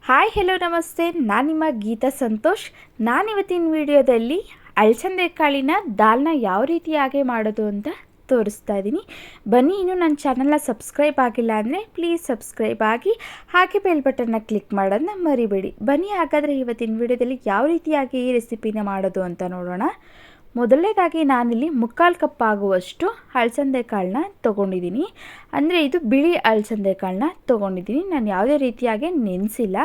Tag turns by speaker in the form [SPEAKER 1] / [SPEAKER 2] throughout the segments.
[SPEAKER 1] Hi hello ನಮಸ್ತೆ, ನಾನು ನಿಮ್ಮ ಗೀತಾ ಸಂತೋಷ್. ನಾನಿವತ್ತಿನ ವಿಡಿಯೋದಲ್ಲಿ ಅಲಸಂದೆ ಕಾಳಿನ ದಾಲ್ನ ಯಾವ ರೀತಿಯಾಗಿ ಮಾಡೋದು ಅಂತ ತೋರಿಸ್ತಾ ಇದ್ದೀನಿ. ಬನ್ನಿ, ಇನ್ನೂ ನನ್ನ ಚಾನಲ್ನ ಸಬ್ಸ್ಕ್ರೈಬ್ ಆಗಿಲ್ಲ ಅಂದರೆ ಪ್ಲೀಸ್ ಸಬ್ಸ್ಕ್ರೈಬ್ ಆಗಿ, ಹಾಗೆ ಬೆಲ್ ಬಟನ್ನ ಕ್ಲಿಕ್ ಮಾಡೋದನ್ನ ಮರಿಬೇಡಿ. ಬನ್ನಿ, ಹಾಗಾದರೆ ಇವತ್ತಿನ ವಿಡಿಯೋದಲ್ಲಿ ಯಾವ ರೀತಿಯಾಗಿ ಈ ರೆಸಿಪಿನ ಮಾಡೋದು ಅಂತ ನೋಡೋಣ. ಮೊದಲನೇದಾಗಿ ನಾನಿಲ್ಲಿ 3/4 ಕಪ್ ಆಗುವಷ್ಟು ಅಲಸಂದೆ ಕಾಳನ್ನ ತೊಗೊಂಡಿದ್ದೀನಿ. ಅಂದರೆ ಇದು ಬಿಳಿ ಅಲಸಂದೆ ಕಾಳನ್ನ ತೊಗೊಂಡಿದ್ದೀನಿ. ನಾನು ಯಾವುದೇ ರೀತಿಯಾಗಿ ನೆನೆಸಿಲ್ಲ,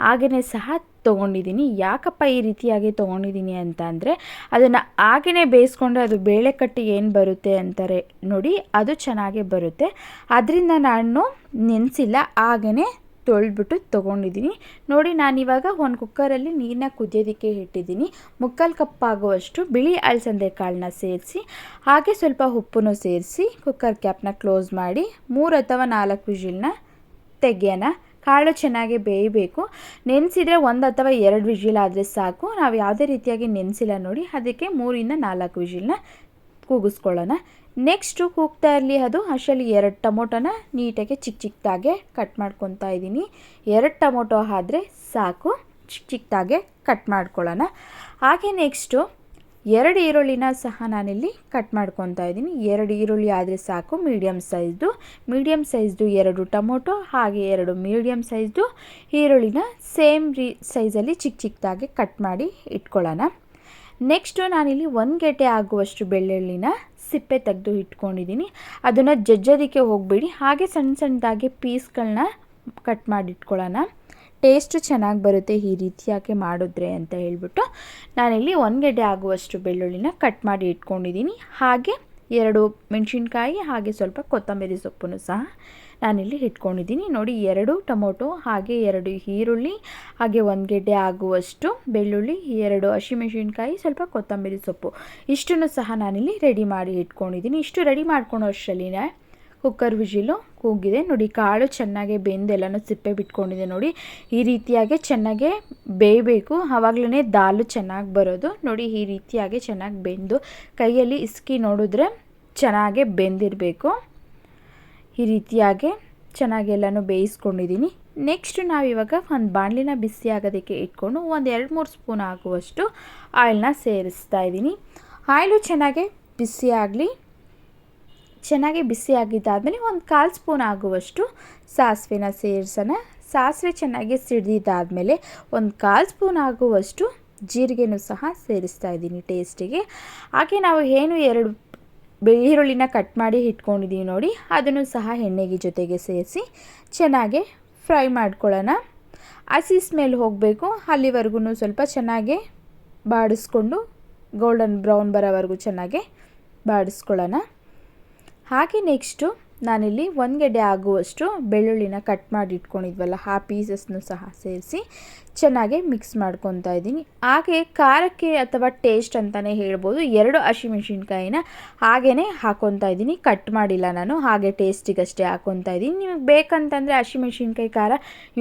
[SPEAKER 1] ಹಾಗೆಯೇ ಸಹ ತೊಗೊಂಡಿದ್ದೀನಿ. ಯಾಕಪ್ಪ ಈ ರೀತಿಯಾಗಿ ತೊಗೊಂಡಿದ್ದೀನಿ ಅಂತ ಅಂದರೆ, ಅದನ್ನು ಹಾಗೆಯೇ ಬೇಯಿಸ್ಕೊಂಡ್ರೆ ಅದು ಬೇಳೆ ಕಟ್ಟಿ ಏನು ಬರುತ್ತೆ ಅಂತಾರೆ ನೋಡಿ, ಅದು ಚೆನ್ನಾಗೇ ಬರುತ್ತೆ. ಅದರಿಂದ ನಾನು ನೆನೆಸಿಲ್ಲ, ಹಾಗೆಯೇ ತೊಳೆದ್ಬಿಟ್ಟು ತೊಗೊಂಡಿದ್ದೀನಿ. ನೋಡಿ, ನಾನಿವಾಗ ಒಂದು ಕುಕ್ಕರಲ್ಲಿ ನೀರನ್ನ ಕುದಿಯೋದಕ್ಕೆ ಇಟ್ಟಿದ್ದೀನಿ. 3/4 ಕಪ್ ಆಗುವಷ್ಟು ಬಿಳಿ ಅಲಸಂದೆ ಕಾಳನ್ನ ಸೇರಿಸಿ, ಹಾಗೆ ಸ್ವಲ್ಪ ಉಪ್ಪನ್ನು ಸೇರಿಸಿ ಕುಕ್ಕರ್ ಕ್ಯಾಪ್ನ ಕ್ಲೋಸ್ ಮಾಡಿ 3 ಅಥವಾ 4 ವಿಜಿಲ್ನ ತೆಗೆಯೋಣ. ಕಾಳು ಚೆನ್ನಾಗಿ ಬೇಯಬೇಕು. ನೆನೆಸಿದರೆ 1 ಅಥವಾ 2 ವಿಜಿಲ್ ಆದರೆ ಸಾಕು. ನಾವು ಯಾವುದೇ ರೀತಿಯಾಗಿ ನೆನೆಸಿಲ್ಲ ನೋಡಿ, ಅದಕ್ಕೆ 3 ಇಂದ 4 ವಿಜಿಲ್ನ ಕೂಗಿಸ್ಕೊಳ್ಳೋಣ. ನೆಕ್ಸ್ಟು ಕೂಗ್ತಾ ಇರಲಿ ಅದು. ಅಷ್ಟರಲ್ಲಿ 2 ಟೊಮೊಟೊನ ನೀಟಾಗಿ ಚಿಕ್ಕದಾಗೆ ಕಟ್ ಮಾಡ್ಕೊತಾ ಇದ್ದೀನಿ. 2 ಟೊಮೊಟೊ ಆದರೆ ಸಾಕು, ಚಿಕ್ಕದಾಗೆ ಕಟ್ ಮಾಡ್ಕೊಳ್ಳೋಣ. ಹಾಗೆ ನೆಕ್ಸ್ಟು 2 ಈರುಳ್ಳಿನ ಸಹ ನಾನಿಲ್ಲಿ ಕಟ್ ಮಾಡ್ಕೊತಾ ಇದ್ದೀನಿ. 2 ಈರುಳ್ಳಿ ಆದರೆ ಸಾಕು, ಮೀಡಿಯಮ್ ಸೈಜ್ದು 2 ಟೊಮೊಟೊ, ಹಾಗೆ 2 ಮೀಡಿಯಮ್ ಸೈಜ್ದು ಈರುಳ್ಳಿನ ಸೇಮ್ ಸೈಜಲ್ಲಿ ಚಿಕ್ಕದಾಗಿ ಕಟ್ ಮಾಡಿ ಇಟ್ಕೊಳ್ಳೋಣ. ನೆಕ್ಸ್ಟು ನಾನಿಲ್ಲಿ 1 ಗೆಡ್ಡೆ ಆಗುವಷ್ಟು ಬೆಳ್ಳುಳ್ಳಿನ ಸಿಪ್ಪೆ ತೆಗೆದು ಇಟ್ಕೊಂಡಿದ್ದೀನಿ. ಅದನ್ನು ಜಜ್ಜೋದಕ್ಕೆ ಹೋಗಬೇಡಿ, ಹಾಗೆ ಸಣ್ಣದಾಗಿ ಪೀಸ್ಗಳನ್ನ ಕಟ್ ಮಾಡಿ ಇಟ್ಕೊಳ್ಳೋಣ. ಟೇಸ್ಟು ಚೆನ್ನಾಗಿ ಬರುತ್ತೆ ಈ ರೀತಿಯಾಗಿ ಮಾಡಿದ್ರೆ ಅಂತ ಹೇಳ್ಬಿಟ್ಟು ನಾನಿಲ್ಲಿ 1 ಗೆಡ್ಡೆ ಆಗುವಷ್ಟು ಬೆಳ್ಳುಳ್ಳಿನ ಕಟ್ ಮಾಡಿ ಇಟ್ಕೊಂಡಿದ್ದೀನಿ. ಹಾಗೆ 2 ಮೆಣಸಿನ್ಕಾಯಿ, ಹಾಗೆ ಸ್ವಲ್ಪ ಕೊತ್ತಂಬರಿ ಸೊಪ್ಪನ್ನು ಸಹ ನಾನಿಲ್ಲಿ ಇಟ್ಕೊಂಡಿದ್ದೀನಿ. ನೋಡಿ, 2 ಟೊಮೊಟೊ, ಹಾಗೆ 2 ಈರುಳ್ಳಿ, ಹಾಗೆ 1 ಗೆಡ್ಡೆ ಆಗುವಷ್ಟು ಬೆಳ್ಳುಳ್ಳಿ, 2 ಹಸಿಮೆಣಸಿನ್ಕಾಯಿ, ಸ್ವಲ್ಪ ಕೊತ್ತಂಬರಿ ಸೊಪ್ಪು, ಇಷ್ಟನ್ನು ಸಹ ನಾನಿಲ್ಲಿ ರೆಡಿ ಮಾಡಿ ಇಟ್ಕೊಂಡಿದ್ದೀನಿ. ಇಷ್ಟು ರೆಡಿ ಮಾಡ್ಕೊಳ್ಳೋ ಅಷ್ಟರಲ್ಲಿನೇ ಕುಕ್ಕರ್ ವಿಜಿಲು ಕೂಗಿದೆ. ನೋಡಿ, ಕಾಳು ಚೆನ್ನಾಗಿ ಬೆಂದೆಲ್ಲನೂ ಸಿಪ್ಪೆ ಬಿಟ್ಕೊಂಡಿದೆ. ನೋಡಿ, ಈ ರೀತಿಯಾಗಿ ಚೆನ್ನಾಗೆ ಬೇಯಬೇಕು, ಆವಾಗಲೇ ದಾಲು ಚೆನ್ನಾಗಿ ಬರೋದು. ನೋಡಿ, ಈ ರೀತಿಯಾಗಿ ಚೆನ್ನಾಗಿ ಬೆಂದು ಕೈಯಲ್ಲಿ ಇಸ್ಕಿ ನೋಡಿದ್ರೆ ಚೆನ್ನಾಗೆ ಬೆಂದಿರಬೇಕು. ಈ ರೀತಿಯಾಗಿ ಚೆನ್ನಾಗಿ ಎಲ್ಲನೂ ಬೇಯಿಸ್ಕೊಂಡಿದ್ದೀನಿ. ನೆಕ್ಸ್ಟ್ ನಾವಿವಾಗ ಒಂದು ಬಾಣಲಿನ ಬಿಸಿ ಆಗೋದಕ್ಕೆ ಇಟ್ಕೊಂಡು 1-2-3 ಸ್ಪೂನ್ ಆಗುವಷ್ಟು ಆಯಿಲ್ನ ಸೇರಿಸ್ತಾ ಇದ್ದೀನಿ. ಆಯಿಲು ಚೆನ್ನಾಗಿ ಬಿಸಿ ಆಗಲಿ. ಚೆನ್ನಾಗಿ ಬಿಸಿ ಆಗಿದ್ದಾದಮೇಲೆ 1/4 ಸ್ಪೂನ್ ಆಗುವಷ್ಟು ಸಾಸಿವೆನ ಸೇರಿಸೋಣ. ಸಾಸಿವೆ ಚೆನ್ನಾಗಿ ಸಿಡಿದಿದ್ದಾದಮೇಲೆ 1/4 ಸ್ಪೂನ್ ಆಗುವಷ್ಟು ಜೀರಿಗೆನೂ ಸಹ ಸೇರಿಸ್ತಾ ಇದ್ದೀನಿ ಟೇಸ್ಟಿಗೆ. ಹಾಗೆ ನಾವು ಏನು 2 ಈರುಳ್ಳಿನ ಕಟ್ ಮಾಡಿ ಇಟ್ಕೊಂಡಿದ್ದೀವಿ ನೋಡಿ, ಅದನ್ನು ಸಹ ಎಣ್ಣೆಗೆ ಜೊತೆಗೆ ಸೇರಿಸಿ ಚೆನ್ನಾಗಿ ಫ್ರೈ ಮಾಡ್ಕೊಳ್ಳೋಣ. ಹಸಿ ಸ್ಮೆಲ್ ಹೋಗಬೇಕು, ಅಲ್ಲಿವರೆಗೂ ಸ್ವಲ್ಪ ಚೆನ್ನಾಗಿ ಬಾಡಿಸ್ಕೊಂಡು ಗೋಲ್ಡನ್ ಬ್ರೌನ್ ಬರೋವರೆಗೂ ಚೆನ್ನಾಗಿ ಬಾಡಿಸ್ಕೊಳ್ಳೋಣ. ಹಾಗೆ ನೆಕ್ಸ್ಟು ನಾನಿಲ್ಲಿ 1 ಗೆಡ್ಡೆ ಆಗುವಷ್ಟು ಬೆಳ್ಳುಳ್ಳಿನ ಕಟ್ ಮಾಡಿ ಇಟ್ಕೊಂಡಿದ್ವಲ್ಲ, ಆ ಪೀಸಸ್ನು ಸಹ ಸೇರಿಸಿ ಚೆನ್ನಾಗಿ ಮಿಕ್ಸ್ ಮಾಡ್ಕೊತಾ ಇದ್ದೀನಿ. ಹಾಗೆ ಖಾರಕ್ಕೆ ಅಥವಾ ಟೇಸ್ಟ್ ಅಂತಲೇ ಹೇಳ್ಬೋದು, 2 ಹಸಿಮೆಣಸಿನ್ಕಾಯಿನ ಹಾಗೇ ಹಾಕ್ಕೊತಾ ಇದ್ದೀನಿ, ಕಟ್ ಮಾಡಿಲ್ಲ ನಾನು, ಹಾಗೆ ಟೇಸ್ಟಿಗಷ್ಟೇ ಹಾಕ್ಕೊತಾ ಇದ್ದೀನಿ. ನಿಮಗೆ ಬೇಕಂತಂದರೆ ಹಸಿಮೆಣಸಿನ್ಕಾಯಿ ಖಾರ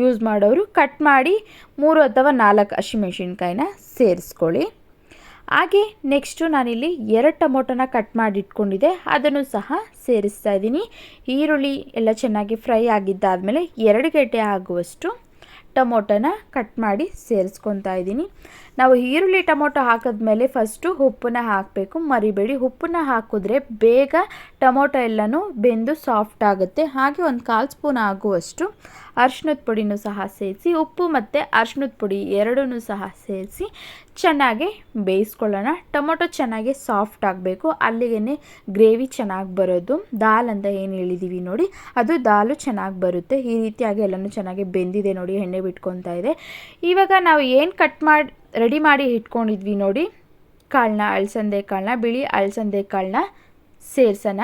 [SPEAKER 1] ಯೂಸ್ ಮಾಡೋರು ಕಟ್ ಮಾಡಿ 3 ಅಥವಾ 4 ಹಸಿಮೆಣಸಿನ್ಕಾಯಿನ ಸೇರಿಸ್ಕೊಳ್ಳಿ. ಹಾಗೆ ನೆಕ್ಸ್ಟು ನಾನಿಲ್ಲಿ 2 ಟೊಮೊಟೊನ ಕಟ್ ಮಾಡಿ ಇಟ್ಕೊಂಡಿದ್ದೆ, ಅದನ್ನು ಸಹ ಸೇರಿಸ್ತಾ ಇದ್ದೀನಿ. ಈರುಳ್ಳಿ ಎಲ್ಲ ಚೆನ್ನಾಗಿ ಫ್ರೈ ಆಗಿದ್ದಾದಮೇಲೆ 2 ಗೆಡ್ಡೆ ಆಗುವಷ್ಟು ಟೊಮೊಟೊನ ಕಟ್ ಮಾಡಿ ಸೇರಿಸ್ಕೊತಾ ಇದ್ದೀನಿ. ನಾವು ಈರುಳ್ಳಿ ಟೊಮೊಟೊ ಹಾಕಿದ್ಮೇಲೆ ಫಸ್ಟು ಉಪ್ಪನ್ನ ಹಾಕಬೇಕು, ಮರಿಬೇಡಿ. ಉಪ್ಪನ್ನ ಹಾಕಿದ್ರೆ ಬೇಗ ಟೊಮೊಟೊ ಎಲ್ಲನೂ ಬೆಂದು ಸಾಫ್ಟ್ ಆಗುತ್ತೆ. ಹಾಗೆ 1/4 ಸ್ಪೂನ್ ಆಗುವಷ್ಟು ಅರಿಶಿನದ ಪುಡಿನೂ ಸಹ ಸೇರಿಸಿ, ಉಪ್ಪು ಮತ್ತು ಅರಿಶಿನದ ಪುಡಿ ಎರಡನ್ನೂ ಸಹ ಸೇರಿಸಿ ಚೆನ್ನಾಗಿ ಬೇಯಿಸ್ಕೊಳ್ಳೋಣ. ಟೊಮೊಟೊ ಚೆನ್ನಾಗಿ ಸಾಫ್ಟ್ ಆಗಬೇಕು, ಅಲ್ಲಿಗೆ ಗ್ರೇವಿ ಚೆನ್ನಾಗಿ ಬರೋದು. ದಾಲ್ ಅಂತ ಏನು ಹೇಳಿದ್ದೀವಿ ನೋಡಿ, ಅದು ದಾಲು ಚೆನ್ನಾಗಿ ಬರುತ್ತೆ. ಈ ರೀತಿಯಾಗಿ ಎಲ್ಲನೂ ಚೆನ್ನಾಗಿ ಬೆಂದಿದೆ ನೋಡಿ, ಎಣ್ಣೆ ಬಿಟ್ಕೊತಾ ಇದೆ. ಇವಾಗ ನಾವು ಏನು ರೆಡಿ ಮಾಡಿ ಇಟ್ಕೊಂಡಿದ್ವಿ ನೋಡಿ ಕಾಳನ್ನ, ಅಲಸಂದೆ ಕಾಳನ್ನ, ಬಿಳಿ ಅಲಸಂದೆ ಕಾಳನ್ನ ಸೇರಿಸೋಣ.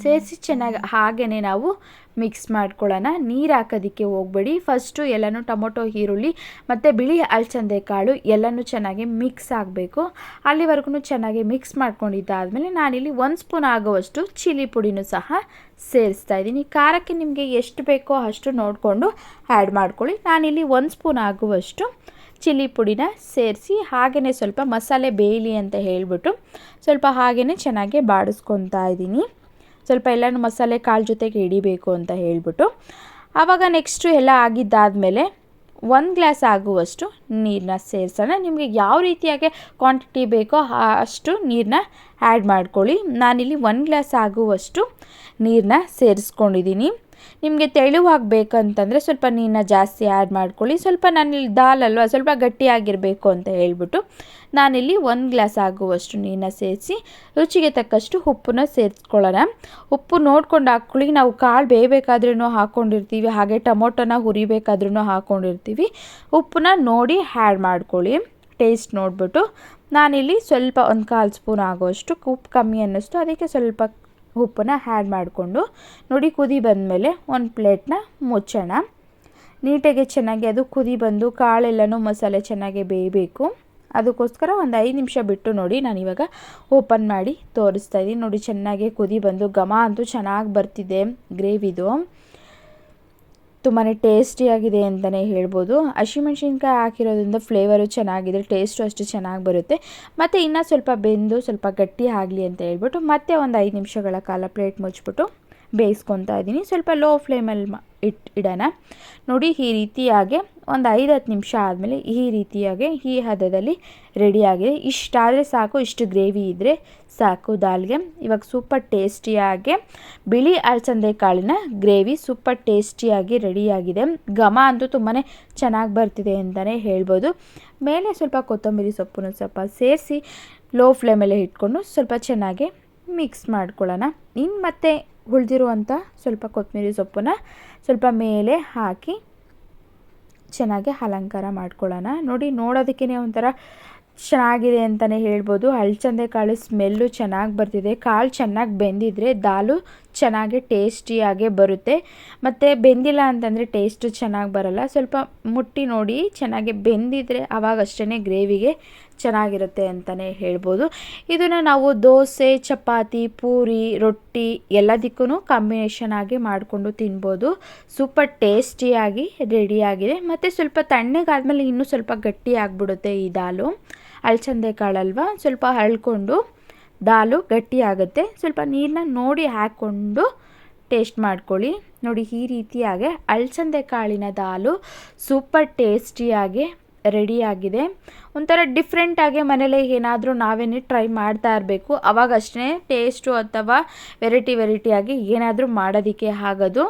[SPEAKER 1] ಸೇರಿಸಿ ಚೆನ್ನಾಗಿ ಹಾಗೆಯೇ ನಾವು ಮಿಕ್ಸ್ ಮಾಡ್ಕೊಳ್ಳೋಣ. ನೀರು ಹಾಕೋದಕ್ಕೆ ಹೋಗಬೇಡಿ. ಫಸ್ಟು ಎಲ್ಲನೂ ಟೊಮೊಟೊ, ಈರುಳ್ಳಿ ಮತ್ತು ಬಿಳಿ ಅಲಸಂದೆ ಕಾಳು ಎಲ್ಲನೂ ಚೆನ್ನಾಗಿ ಮಿಕ್ಸ್ ಆಗಬೇಕು. ಅಲ್ಲಿವರೆಗೂ ಚೆನ್ನಾಗಿ ಮಿಕ್ಸ್ ಮಾಡ್ಕೊಂಡಿದ್ದಾದಮೇಲೆ ನಾನಿಲ್ಲಿ 1 ಸ್ಪೂನ್ ಆಗುವಷ್ಟು ಚಿಲ್ಲಿ ಪುಡಿನೂ ಸಹ ಸೇರಿಸ್ತಾ ಇದ್ದೀನಿ. ಖಾರಕ್ಕೆ ನಿಮಗೆ ಎಷ್ಟು ಬೇಕೋ ಅಷ್ಟು ನೋಡಿಕೊಂಡು ಆ್ಯಡ್ ಮಾಡ್ಕೊಳ್ಳಿ. ನಾನಿಲ್ಲಿ 1 ಸ್ಪೂನ್ ಆಗುವಷ್ಟು ಚಿಲ್ಲಿ ಪುಡಿನ ಸೇರಿಸಿ ಹಾಗೆಯೇ ಸ್ವಲ್ಪ ಮಸಾಲೆ ಬೇಯಲಿ ಅಂತ ಹೇಳಿಬಿಟ್ಟು ಸ್ವಲ್ಪ ಹಾಗೆಯೇ ಚೆನ್ನಾಗಿ ಬಾಡಿಸ್ಕೊತಾ ಇದ್ದೀನಿ. ಸ್ವಲ್ಪ ಎಲ್ಲನೂ ಮಸಾಲೆ ಕಾಳು ಜೊತೆಗೆ ಹಿಡಿಬೇಕು ಅಂತ ಹೇಳಿಬಿಟ್ಟು. ಆವಾಗ ನೆಕ್ಸ್ಟು ಎಲ್ಲ ಆಗಿದ್ದಾದಮೇಲೆ 1 ಗ್ಲಾಸ್ ಆಗುವಷ್ಟು ನೀರನ್ನ ಸೇರಿಸೋಣ. ನಿಮಗೆ ಯಾವ ರೀತಿಯಾಗಿ ಕ್ವಾಂಟಿಟಿ ಬೇಕೋ ಅಷ್ಟು ನೀರನ್ನ ಆ್ಯಡ್ ಮಾಡ್ಕೊಳ್ಳಿ. ನಾನಿಲ್ಲಿ 1 ಗ್ಲಾಸ್ ಆಗುವಷ್ಟು ನೀರನ್ನ ಸೇರಿಸ್ಕೊಂಡಿದ್ದೀನಿ. ನಿಮಗೆ ತೆಳುವಾಗಿ ಬೇಕಂತಂದರೆ ಸ್ವಲ್ಪ ನೀರನ್ನ ಜಾಸ್ತಿ ಆ್ಯಡ್ ಮಾಡ್ಕೊಳ್ಳಿ. ಸ್ವಲ್ಪ ನಾನಿಲ್ಲಿ ದಾಲ್ ಅಲ್ವಾ, ಸ್ವಲ್ಪ ಗಟ್ಟಿಯಾಗಿರಬೇಕು ಅಂತ ಹೇಳ್ಬಿಟ್ಟು ನಾನಿಲ್ಲಿ 1 ಗ್ಲಾಸ್ ಆಗುವಷ್ಟು ನೀರನ್ನ ಸೇರಿಸಿ ರುಚಿಗೆ ತಕ್ಕಷ್ಟು ಉಪ್ಪನ್ನ ಸೇರಿಸ್ಕೊಳ್ಳೋಣ. ಉಪ್ಪು ನೋಡ್ಕೊಂಡು ಹಾಕ್ಕೊಳ್ಳಿ. ನಾವು ಕಾಳು ಬೇಯಬೇಕಾದ್ರೂ ಹಾಕ್ಕೊಂಡಿರ್ತೀವಿ, ಹಾಗೆ ಟೊಮೊಟೊನ ಹುರಿಬೇಕಾದ್ರೂ ಹಾಕ್ಕೊಂಡಿರ್ತೀವಿ. ಉಪ್ಪನ್ನ ನೋಡಿ ಆ್ಯಡ್ ಮಾಡ್ಕೊಳ್ಳಿ, ಟೇಸ್ಟ್ ನೋಡಿಬಿಟ್ಟು. ನಾನಿಲ್ಲಿ ಸ್ವಲ್ಪ 1/4 ಸ್ಪೂನ್ ಆಗೋಷ್ಟು ಉಪ್ಪು ಕಮ್ಮಿ ಅನ್ನಿಸ್ತು, ಅದಕ್ಕೆ ಸ್ವಲ್ಪ ಉಪ್ಪನ್ನ ಆ್ಯಡ್ ಮಾಡಿಕೊಂಡು ನೋಡಿ ಕುದಿ ಬಂದಮೇಲೆ ಒಂದು ಪ್ಲೇಟ್ನ ಮುಚ್ಚೋಣ. ನೀಟಾಗಿ ಚೆನ್ನಾಗಿ ಅದು ಕುದಿ ಬಂದು ಕಾಳೆಲ್ಲನೂ ಮಸಾಲೆ ಚೆನ್ನಾಗಿ ಬೇಯಬೇಕು. ಅದಕ್ಕೋಸ್ಕರ ಒಂದು 5 ನಿಮಿಷ ಬಿಟ್ಟು ನೋಡಿ ನಾನಿವಾಗ ಓಪನ್ ಮಾಡಿ ತೋರಿಸ್ತಾ ಇದ್ದೀನಿ. ನೋಡಿ ಚೆನ್ನಾಗಿ ಕುದಿ ಬಂದು ಘಮ ಅಂತೂ ಚೆನ್ನಾಗಿ ಬರ್ತಿದೆ. ಗ್ರೇವಿದು ತುಂಬಾ ಟೇಸ್ಟಿಯಾಗಿದೆ ಅಂತಲೇ ಹೇಳ್ಬೋದು. ಹಸಿಮೆಣ್ಸಿನ್ಕಾಯಿ ಹಾಕಿರೋದ್ರಿಂದ ಫ್ಲೇವರು ಚೆನ್ನಾಗಿದೆ, ಟೇಸ್ಟು ಅಷ್ಟು ಚೆನ್ನಾಗಿ ಬರುತ್ತೆ. ಮತ್ತು ಇನ್ನೂ ಸ್ವಲ್ಪ ಬೆಂದು ಸ್ವಲ್ಪ ಗಟ್ಟಿ ಆಗಲಿ ಅಂತ ಹೇಳ್ಬಿಟ್ಟು ಮತ್ತೆ ಒಂದು 5 ನಿಮಿಷಗಳ ಕಾಲ ಪ್ಲೇಟ್ ಮುಚ್ಚಿಬಿಟ್ಟು ಬೇಯಿಸ್ಕೊತಾ ಇದ್ದೀನಿ. ಸ್ವಲ್ಪ ಲೋ ಫ್ಲೇಮಲ್ಲಿ ಇಡೋಣ. ನೋಡಿ ಈ ರೀತಿಯಾಗಿ ಒಂದು 5-10 ನಿಮಿಷ ಆದಮೇಲೆ ಈ ರೀತಿಯಾಗಿ ಈ ಹದದಲ್ಲಿ ರೆಡಿಯಾಗಿದೆ. ಇಷ್ಟಾದರೆ ಸಾಕು, ಇಷ್ಟು ಗ್ರೇವಿ ಇದ್ದರೆ ಸಾಕು ದಾಲ್ಗೆ. ಇವಾಗ ಸೂಪರ್ ಟೇಸ್ಟಿಯಾಗಿ ಬಿಳಿ ಅಲಸಂದೆ ಕಾಳಿನ ಗ್ರೇವಿ ಸೂಪರ್ ಟೇಸ್ಟಿಯಾಗಿ ರೆಡಿಯಾಗಿದೆ. ಘಮ ಅಂತೂ ತುಂಬಾ ಚೆನ್ನಾಗಿ ಬರ್ತಿದೆ ಅಂತಲೇ ಹೇಳ್ಬೋದು. ಮೇಲೆ ಸ್ವಲ್ಪ ಕೊತ್ತಂಬರಿ ಸೊಪ್ಪನ್ನು ಸ್ವಲ್ಪ ಸೇರಿಸಿ ಲೋ ಫ್ಲೇಮಲ್ಲೇ ಇಟ್ಕೊಂಡು ಸ್ವಲ್ಪ ಚೆನ್ನಾಗಿ ಮಿಕ್ಸ್ ಮಾಡ್ಕೊಳ್ಳೋಣ. ಇನ್ನು ಮತ್ತೆ ಉಳಿದಿರುವಂಥ ಸ್ವಲ್ಪ ಕೊತ್ತಂಬರಿ ಸೊಪ್ಪನ್ನು ಸ್ವಲ್ಪ ಮೇಲೆ ಹಾಕಿ ಚೆನ್ನಾಗಿ ಅಲಂಕಾರ ಮಾಡ್ಕೊಳ್ಳೋಣ. ನೋಡಿ ನೋಡೋದಕ್ಕೇ ಒಂಥರ ಚೆನ್ನಾಗಿದೆ ಅಂತಲೇ ಹೇಳ್ಬೋದು. ಅಲಸಂದೆ ಕಾಳು ಸ್ಮೆಲ್ಲು ಚೆನ್ನಾಗಿ ಬರ್ತಿದೆ. ಕಾಳು ಚೆನ್ನಾಗಿ ಬೆಂದಿದ್ರೆ ದಾಲು ಚೆನ್ನಾಗಿ ಟೇಸ್ಟಿಯಾಗೇ ಬರುತ್ತೆ. ಮತ್ತು ಬೆಂದಿಲ್ಲ ಅಂತಂದರೆ ಟೇಸ್ಟು ಚೆನ್ನಾಗಿ ಬರಲ್ಲ. ಸ್ವಲ್ಪ ಮುಟ್ಟಿ ನೋಡಿ ಚೆನ್ನಾಗಿ ಬೆಂದಿದ್ರೆ ಆವಾಗಷ್ಟೇ ಗ್ರೇವಿಗೆ ಚೆನ್ನಾಗಿರುತ್ತೆ ಅಂತಲೇ ಹೇಳ್ಬೋದು. ಇದನ್ನು ನಾವು ದೋಸೆ, ಚಪಾತಿ, ಪೂರಿ, ರೊಟ್ಟಿ ಎಲ್ಲದಕ್ಕೂ ಕಾಂಬಿನೇಷನ್ ಆಗಿ ಮಾಡಿಕೊಂಡು ತಿನ್ಬೋದು. ಸೂಪರ್ ಟೇಸ್ಟಿಯಾಗಿ ರೆಡಿಯಾಗಿದೆ. ಮತ್ತು ಸ್ವಲ್ಪ ತಣ್ಣಗಾದ್ಮೇಲೆ ಇನ್ನೂ ಸ್ವಲ್ಪ ಗಟ್ಟಿ ಆಗಿಬಿಡುತ್ತೆ ಈ ದಾಲು. ಅಲಸಂದೆ ಕಾಳಲ್ವ, ಸ್ವಲ್ಪ ಹಳ್ಕೊಂಡು ದಾಲು ಗಟ್ಟಿ ಆಗುತ್ತೆ. ಸ್ವಲ್ಪ ನೀರನ್ನ ನೋಡಿ ಹಾಕ್ಕೊಂಡು ಟೇಸ್ಟ್ ಮಾಡ್ಕೊಳ್ಳಿ. ನೋಡಿ ಈ ರೀತಿಯಾಗಿ ಅಲಸಂದೆ ಕಾಳಿನ ದಾಲು ಸೂಪರ್ ಟೇಸ್ಟಿಯಾಗಿ ರೆಡಿಯಾಗಿದೆ. ಒಂಥರ ಡಿಫ್ರೆಂಟಾಗಿ ಮನೇಲಿ ಏನಾದರೂ ನಾವೇನೇ ಟ್ರೈ ಮಾಡ್ತಾ ಇರಬೇಕು, ಅವಾಗಷ್ಟೇ ಟೇಸ್ಟು ಅಥವಾ ವೆರೈಟಿಯಾಗಿ ಏನಾದರೂ ಮಾಡೋದಕ್ಕೆ ಆಗೋದು.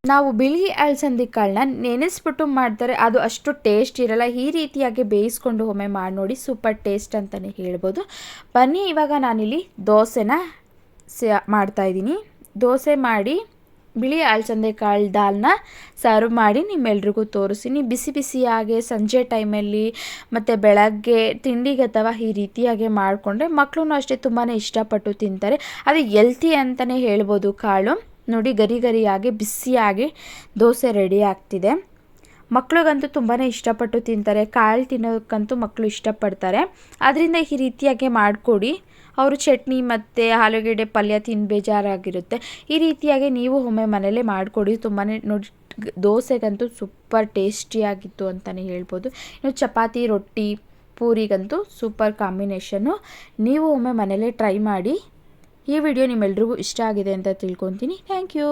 [SPEAKER 1] ನಾವು ಬಿಳಿ ಅಲಸಂದೆ ಕಾಳನ್ನ ನೆನೆಸ್ಬಿಟ್ಟು ಮಾಡ್ತಾರೆ, ಅದು ಅಷ್ಟು ಟೇಸ್ಟ್ ಇರಲ್ಲ. ಈ ರೀತಿಯಾಗಿ ಬೇಯಿಸ್ಕೊಂಡು ಒಮ್ಮೆ ಮಾಡಿ ನೋಡಿ, ಸೂಪರ್ ಟೇಸ್ಟ್ ಅಂತಲೇ ಹೇಳ್ಬೋದು. ಬನ್ನಿ ಇವಾಗ ನಾನಿಲ್ಲಿ ದೋಸೆನ ಮಾಡ್ತಾಯಿದ್ದೀನಿ. ದೋಸೆ ಮಾಡಿ ಬಿಳಿ ಅಲಸಂದೆ ಕಾಳು ದಾಲ್ನ ಸರ್ವ್ ಮಾಡಿ ನಿಮ್ಮೆಲ್ರಿಗೂ ತೋರಿಸ್ತೀನಿ. ಬಿಸಿ ಬಿಸಿಯಾಗಿ ಸಂಜೆ ಟೈಮಲ್ಲಿ ಮತ್ತು ಬೆಳಗ್ಗೆ ತಿಂಡಿಗೆ ಅಥವಾ ಈ ರೀತಿಯಾಗಿ ಮಾಡಿಕೊಂಡ್ರೆ ಮಕ್ಕಳು ಅಷ್ಟೇ ತುಂಬಾ ಇಷ್ಟಪಟ್ಟು ತಿಂತಾರೆ. ಅದು ಎಲ್ತಿ ಅಂತಲೇ ಹೇಳ್ಬೋದು. ಕಾಳು ನೋಡಿ ಗರಿಯಾಗಿ ಬಿಸಿಯಾಗಿ ದೋಸೆ ರೆಡಿ ಆಗ್ತಿದೆ. ಮಕ್ಳಿಗಂತೂ ತುಂಬಾ ಇಷ್ಟಪಟ್ಟು ತಿಂತಾರೆ. ಕಾಳು ತಿನ್ನೋಕ್ಕಂತೂ ಮಕ್ಕಳು ಇಷ್ಟಪಡ್ತಾರೆ. ಆದ್ದರಿಂದ ಈ ರೀತಿಯಾಗಿ ಮಾಡಿಕೊಡಿ. ಅವರು ಚಟ್ನಿ ಮತ್ತು ಆಲೂಗೆಡ್ಡೆ ಪಲ್ಯ ತಿಂದು ಬೇಜಾರಾಗಿರುತ್ತೆ. ಈ ರೀತಿಯಾಗಿ ನೀವು ಒಮ್ಮೆ ಮನೇಲೇ ಮಾಡಿಕೊಡಿ. ತುಂಬಾ ನೋಡಿ ದೋಸೆಗಂತೂ ಸೂಪರ್ ಟೇಸ್ಟಿಯಾಗಿತ್ತು ಅಂತಲೇ ಹೇಳ್ಬೋದು. ಇನ್ನು ಚಪಾತಿ, ರೊಟ್ಟಿ, ಪೂರಿಗಂತೂ ಸೂಪರ್ ಕಾಂಬಿನೇಷನ್ನು. ನೀವು ಒಮ್ಮೆ ಮನೇಲೇ ಟ್ರೈ ಮಾಡಿ. ಈ ವಿಡಿಯೋ ನಿಮ್ಮೆಲ್ರಿಗೂ ಇಷ್ಟ ಆಗಿದೆ ಅಂತ ತಿಳ್ಕೊತೀನಿ. Thank you.